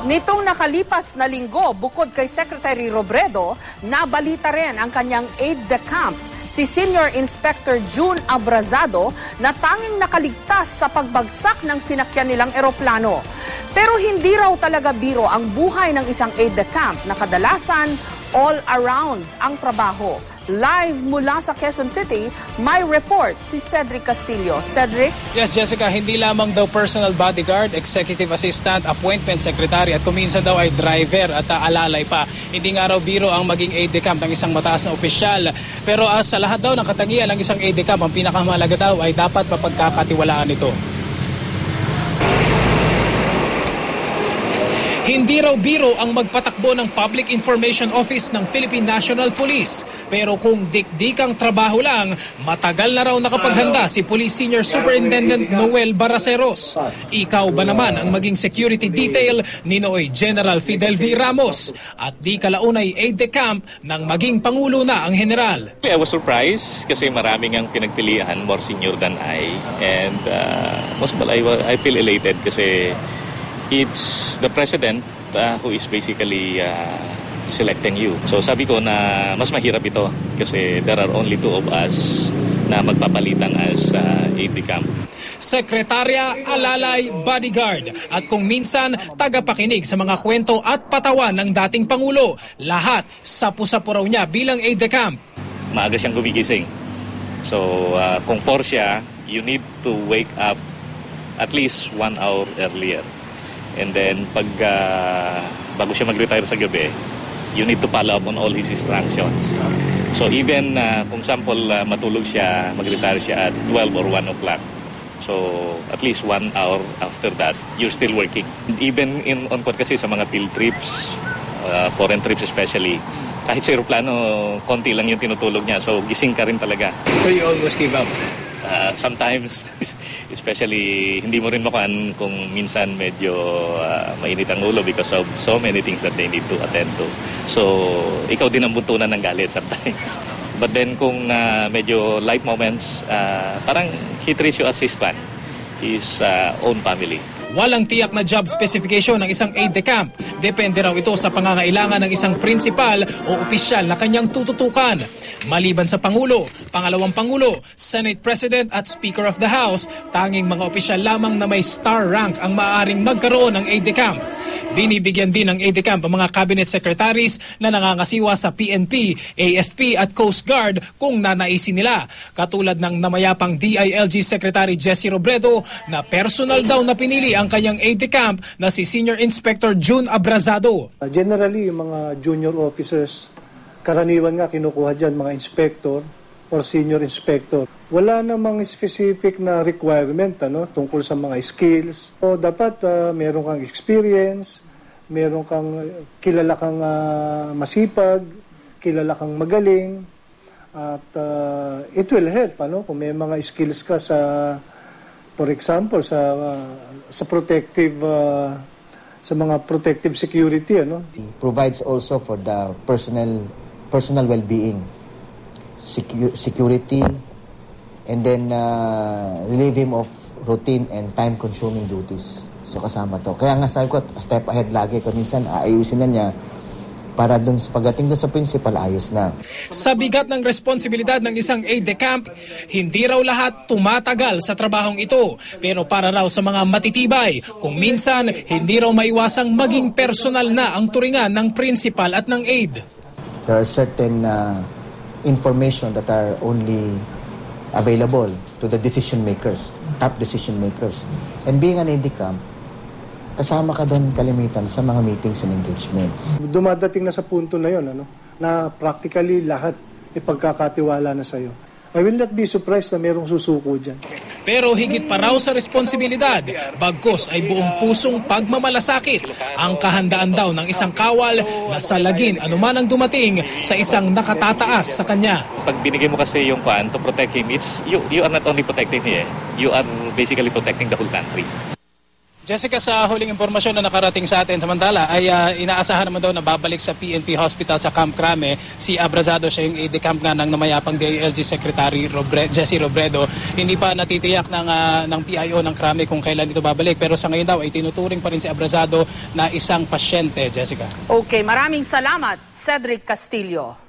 Nitong nakalipas na linggo, bukod kay Secretary Robredo, nabalita rin ang kanyang aide-de-camp, si Senior Inspector June Abrazado, na tanging nakaligtas sa pagbagsak ng sinakyan nilang eroplano. Pero hindi raw talaga biro ang buhay ng isang aide-de-camp na kadalasan all around ang trabaho. Live mula sa Quezon City, may report si Cedric Castillo. Cedric? Yes, Jessica, hindi lamang daw personal bodyguard, executive assistant, appointment secretary at kuminsan daw ay driver at alalay pa. Hindi nga raw biro ang maging aide-de-camp ng isang mataas na opisyal. Pero sa lahat daw ng katangian ng isang aide-de-camp, ang pinakamahalaga daw ay dapat mapagkakatiwalaan ito. Hindi raw biro ang magpatakbo ng Public Information Office ng Philippine National Police. Pero kung dikdikang trabaho lang, matagal na raw nakapaghanda si Police Senior Superintendent Noel Baraceros. Ikaw ba naman ang maging security detail ni Nooy General Fidel V. Ramos? At di kalaunay aide-de-camp ng maging Pangulo na ang General. I was surprised kasi maraming ang pinagpilian, more senior than I. And most of all, I feel elated kasi it's the president who is basically selecting you. So sabi ko na mas mahirap ito kasi there are only two of us na magpapalitan as aide-de-camp. Sekretarya, alalay, bodyguard at kung minsan tagapakinig sa mga kwento at patawan ng dating Pangulo. Lahat sapu-sapu raw niya bilang aide-de-camp. Maaga siyang gumigising. So kung 4 siya, you need to wake up at least 1 hour earlier. And then, bago siya mag-retire sa gabi, you need to follow up on all his instructions. So even kung sample matulog siya, mag-retire siya at 12 or 1 o'clock. So at least 1 hour after that, you're still working. Even on kasi sa mga field trips, foreign trips especially, kahit sa aeroplano, konti lang yung tinutulog niya. So gising ka rin talaga. So you almost give up? Sometimes, especially hindi mo rin makuhaan kung minsan medyo mainit ang ulo because of so many things that they need to attend to. So, ikaw din ang buntunan ng galit sometimes. But then kung medyo light moments, parang he treats you as his own family. Walang tiyak na job specification ng isang aide-de-camp. Depende raw ito sa pangangailangan ng isang principal o opisyal na kanyang tututukan. Maliban sa Pangulo, Pangalawang Pangulo, Senate President at Speaker of the House, tanging mga opisyal lamang na may star rank ang maaaring magkaroon ng aide-de-camp. Binibigyan din ng aide-de-camp ang mga cabinet secretaries na nangangasiwa sa PNP, AFP at Coast Guard kung nanaisin nila. Katulad ng namayapang DILG Secretary Jesse Robredo na personal daw na pinili ang kanyang aide-de-camp na si Senior Inspector June Abrazado. Generally, yung mga junior officers, karaniwan nga kinukuha dyan mga inspector or senior inspector. Wala namang specific na requirement tungkol sa mga skills. O dapat meron kang experience, meron kang kilala kang masipag, kilala kang magaling, at it will help kung may mga skills ka sa, for example, sa protective sa mga protective security. It provides also for the personal well-being, security, and then relieve him of routine and time-consuming duties. So kasama to. Kaya nga sabi ko, step ahead lagi ko. Minsan aayusin na niya para dun sa pagdating dun sa principal, ayos na. Sa bigat ng responsibilidad ng isang aide-de-camp, hindi raw lahat tumatagal sa trabahong ito. Pero para raw sa mga matitibay, kung minsan hindi raw maiwasang maging personal na ang turingan ng principal at ng aide. There are certain information that are only available to the decision makers, top decision makers. And being an aide-de-camp, kasama ka doon kalimitan sa mga meetings and engagements. Dumadating na sa punto na yon, na practically lahat ipagkakatiwala na sa'yo. I will not be surprised na merong susuko dyan. Pero higit pa raw sa responsibilidad, bagkos ay buong pusong pagmamalasakit ang kahandaan daw ng isang kawal na salagin anuman ang dumating sa isang nakatataas sa kanya. Pag binigay mo kasi yung plan to protect him, you are not only protecting him, you are basically protecting the whole country. Jessica, sa huling impormasyon na nakarating sa atin, samantala ay inaasahan naman daw na babalik sa PNP Hospital sa Camp Crame si Abrazado, siya yung aide-camp nga ng namayapang DILG Secretary Jesse Robredo. Hindi pa natitiyak ng PIO ng Crame kung kailan ito babalik, pero sa ngayon daw ay tinuturing pa rin si Abrazado na isang pasyente, Jessica. Okay, maraming salamat, Cedric Castillo.